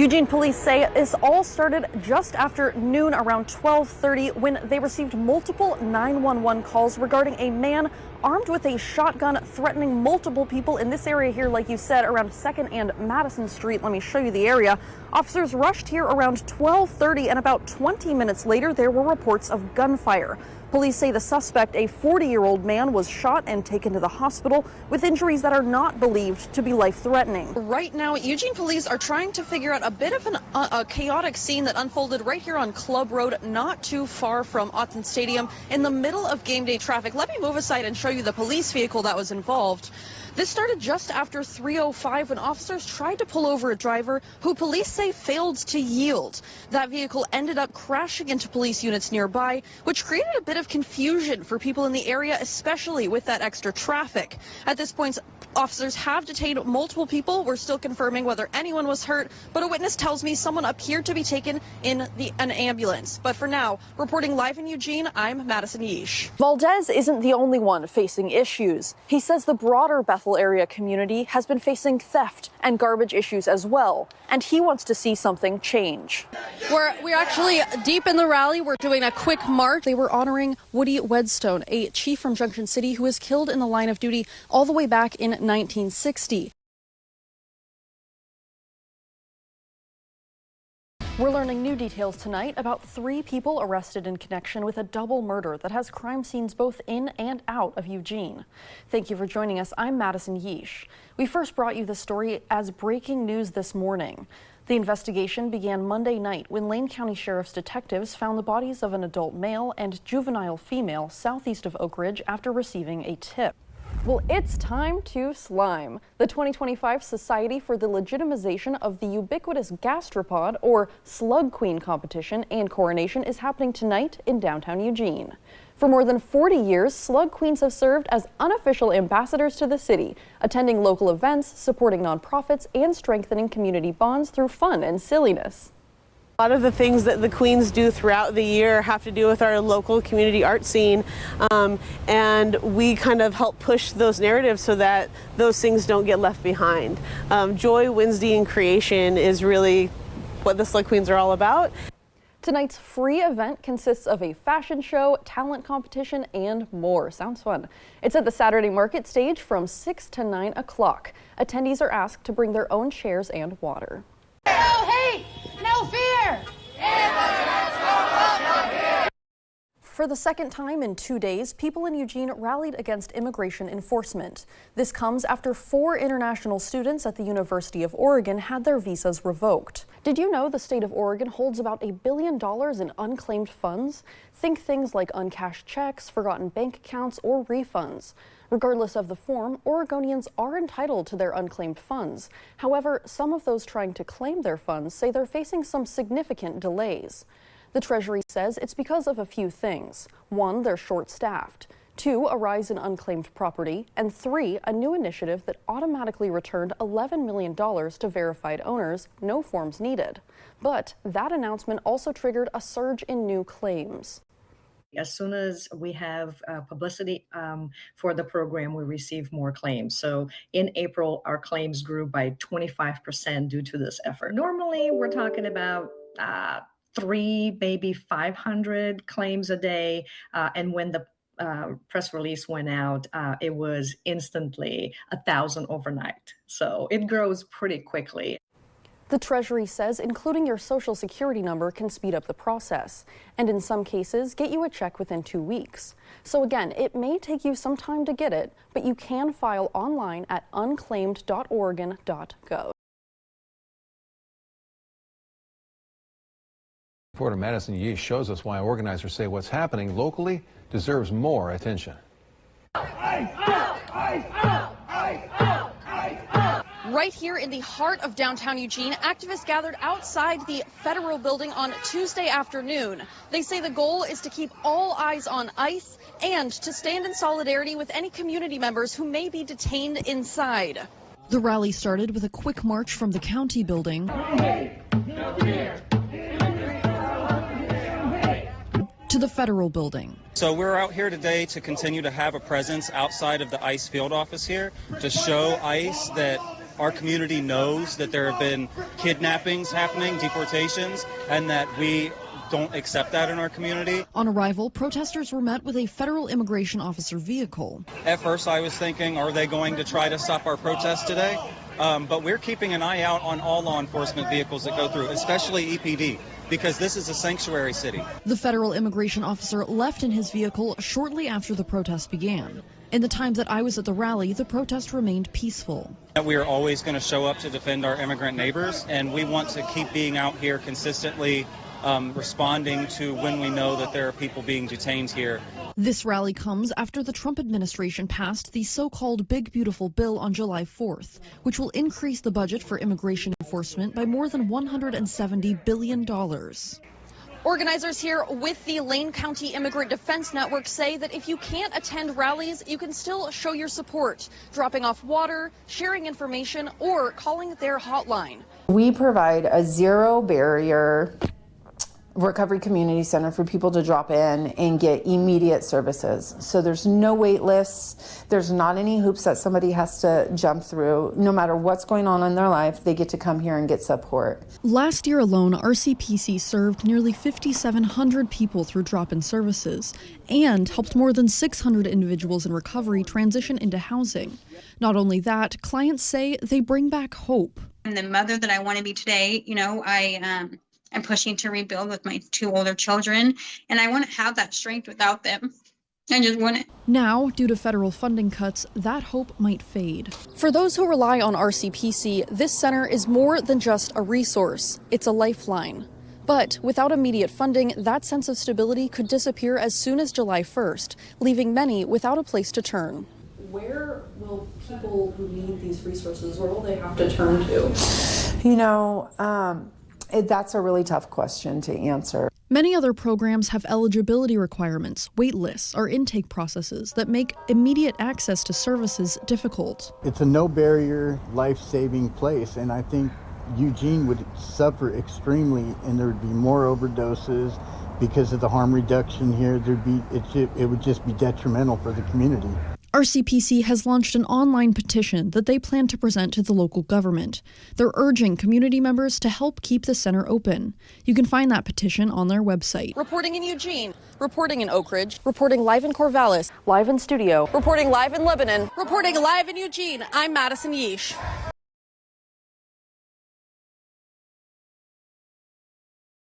Eugene police say this all started just after noon, around 12:30, when they received multiple 911 calls regarding a man armed with a shotgun threatening multiple people in this area here, like you said, around 2nd and Madison Street. Let me show you the area. Officers rushed here around 12:30, and about 20 minutes later, there were reports of gunfire. Police say the suspect, a 40-year-old man, was shot and taken to the hospital with injuries that are not believed to be life-threatening. Right now, Eugene police are trying to figure out a bit of a chaotic scene that unfolded right here on Club Road, not too far from Autzen Stadium, in the middle of game day traffic. Let me move aside and show you the police vehicle that was involved. This started just after 3:05 when officers tried to pull over a driver who police say failed to yield. That vehicle ended up crashing into police units nearby, which created a bit of confusion for people in the area, especially with that extra traffic. At this point, officers have detained multiple people. We're still confirming whether anyone was hurt, but a witness tells me someone appeared to be taken in an ambulance. But for now, reporting live in Eugene, I'm Madison Yeash. Valdez isn't the only one facing issues. He says the broader Bethel area community has been facing theft and garbage issues as well, and he wants to see something change. We're actually deep in the rally. We're doing a quick march. They were honoring Woody Wedstone, a chief from Junction City who was killed in the line of duty all the way back in 1960. We're learning new details tonight about 3 people arrested in connection with a double murder that has crime scenes both in and out of Eugene. Thank you for joining us. I'm Madison Yeash. We first brought you the story as breaking news this morning. The investigation began Monday night when Lane County Sheriff's detectives found the bodies of an adult male and juvenile female southeast of Oak Ridge after receiving a tip. Well, it's time to slime. The 2025 Society for the Legitimization of the Ubiquitous Gastropod, or Slug Queen competition and coronation, is happening tonight in downtown Eugene. For more than 40 years, Slug Queens have served as unofficial ambassadors to the city, attending local events, supporting nonprofits, and strengthening community bonds through fun and silliness. A lot of the things that the Queens do throughout the year have to do with our local community art scene, and we kind of help push those narratives so that those things don't get left behind. Joy, Wednesday, and creation is really what the Slug Queens are all about. Tonight's free event consists of a fashion show, talent competition, and more. Sounds fun. It's at the Saturday Market stage from 6 to 9 o'clock. Attendees are asked to bring their own chairs and water. No hate, no fear. For the second time in 2 days, people in Eugene rallied against immigration enforcement. This comes after 4 international students at the University of Oregon had their visas revoked. Did you know the state of Oregon holds about $1 billion in unclaimed funds? Think things like uncashed checks, forgotten bank accounts, or refunds. Regardless of the form, Oregonians are entitled to their unclaimed funds. However, some of those trying to claim their funds say they're facing some significant delays. The Treasury says it's because of a few things. 1, they're short-staffed. 2, a rise in unclaimed property. And 3, a new initiative that automatically returned $11 million to verified owners, no forms needed. But that announcement also triggered a surge in new claims. As soon as we have publicity for the program, we receive more claims. So in April, our claims grew by 25% due to this effort. Normally, we're talking about 3, maybe 500 claims a day. And when the press release went out, it was instantly 1,000 overnight. So it grows pretty quickly. The Treasury says including your Social Security number can speed up the process, and in some cases get you a check within 2 weeks. So again, it may take you some time to get it, but you can file online at unclaimed.oregon.gov. Reporter Madison Yeash shows us why organizers say what's happening locally deserves more attention. Right here in the heart of downtown Eugene, activists gathered outside the federal building on Tuesday afternoon. They say the goal is to keep all eyes on ICE and to stand in solidarity with any community members who may be detained inside. The rally started with a quick march from the county building to the federal building. So we're out here today to continue to have a presence outside of the ICE field office here to show ICE that our community knows that there have been kidnappings happening, deportations, and that we don't accept that in our community. On arrival, protesters were met with a federal immigration officer vehicle. At first I was thinking, are they going to try to stop our protest today? But we're keeping an eye out on all law enforcement vehicles that go through, especially EPD, because this is a sanctuary city. The federal immigration officer left in his vehicle shortly after the protest began. In the time that I was at the rally, the protest remained peaceful. We are always going to show up to defend our immigrant neighbors, and we want to keep being out here consistently responding to when we know that there are people being detained here. This rally comes after the Trump administration passed the so-called Big Beautiful Bill on July 4th, which will increase the budget for immigration enforcement by more than $170 billion. Organizers here with the Lane County Immigrant Defense Network say that if you can't attend rallies, you can still show your support, dropping off water, sharing information, or calling their hotline. We provide a zero barrier recovery community center for people to drop in and get immediate services. So there's no wait lists. There's not any hoops that somebody has to jump through. No matter what's going on in their life, they get to come here and get support. Last year alone, RCPC served nearly 5,700 people through drop-in services and helped more than 600 individuals in recovery transition into housing. Not only that, clients say they bring back hope. I'm the mother that I want to be today. You know, I'm pushing to rebuild with my 2 older children, and I wouldn't have that strength without them. I just wouldn't. Now, due to federal funding cuts, that hope might fade. For those who rely on RCPC, this center is more than just a resource. It's a lifeline. But without immediate funding, that sense of stability could disappear as soon as July 1st, leaving many without a place to turn. Where will people who need these resources, where will they have to turn to? You know, that's a really tough question to answer. Many other programs have eligibility requirements, wait lists, or intake processes that make immediate access to services difficult. It's a no-barrier, life-saving place, and I think Eugene would suffer extremely, and there would be more overdoses because of the harm reduction here. It would just be detrimental for the community. RCPC has launched an online petition that they plan to present to the local government. They're urging community members to help keep the center open. You can find that petition on their website. Reporting in Eugene, reporting in Oak Ridge, reporting live in Corvallis, live in studio, reporting live in Lebanon, reporting live in Eugene, I'm Madison Yeash.